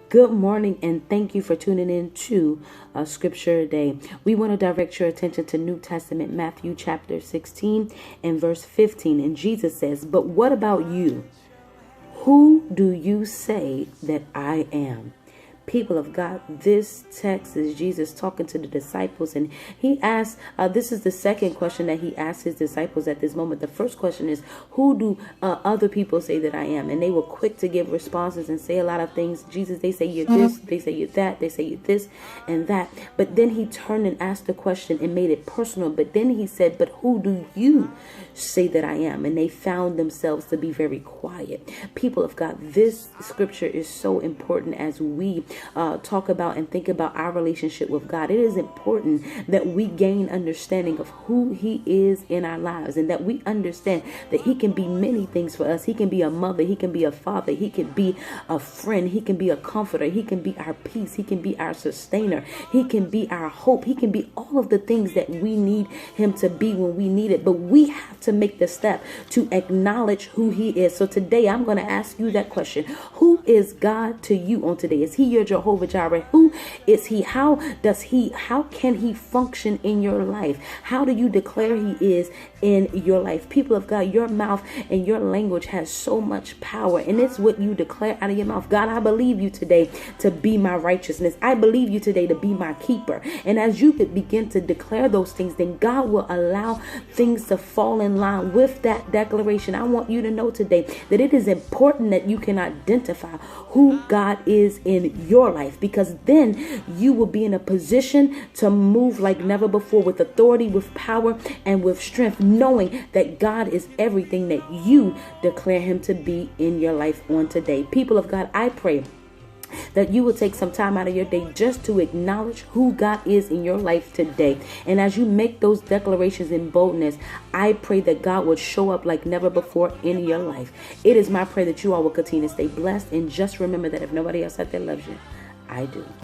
Good morning, and thank you for tuning in to Scripture a Day. We want to direct your attention to New Testament, Matthew chapter 16 and verse 15. And Jesus says, "But what about you? Who do you say that I am?" People of God, this text is Jesus talking to the disciples, and he asked, this is the second question that he asked his disciples at this moment. The first question is, who do other people say that I am? And they were quick to give responses and say a lot of things. Jesus, they say you're this, they say you're that, they say you're this and that. But then he turned and asked the question and made it personal. But then he said, but who do you say that I am? And they found themselves to be very quiet. People of God, this scripture is so important as we talk about and think about our relationship with God. It is important that we gain understanding of who he is in our lives, and that we understand that he can be many things for us. He can be a mother, he can be a father, he can be a friend, he can be a comforter, he can be our peace, he can be our sustainer, he can be our hope, he can be all of the things that we need him to be when we need it. But we have to make the step to acknowledge who he is. So today I'm going to ask you that question. Who is God to you on today? Is he your Jehovah Jireh? Who is he? How can he function in your life? How do you declare he is in your life? People of God, your mouth and your language has so much power, and it's what you declare out of your mouth. God, I believe you today to be my righteousness. I believe you today to be my keeper. And as you begin to declare those things, then God will allow things to fall in line with that declaration. I want you to know today that it is important that you can identify who God is in your life, because then you will be in a position to move like never before, with authority, with power, and with strength, knowing that God is everything that you declare him to be in your life on today. People of God, I pray that you will take some time out of your day just to acknowledge who God is in your life today. And as you make those declarations in boldness, I pray that God will show up like never before in your life. It is my prayer that you all will continue to stay blessed, and just remember that if nobody else out there loves you, I do.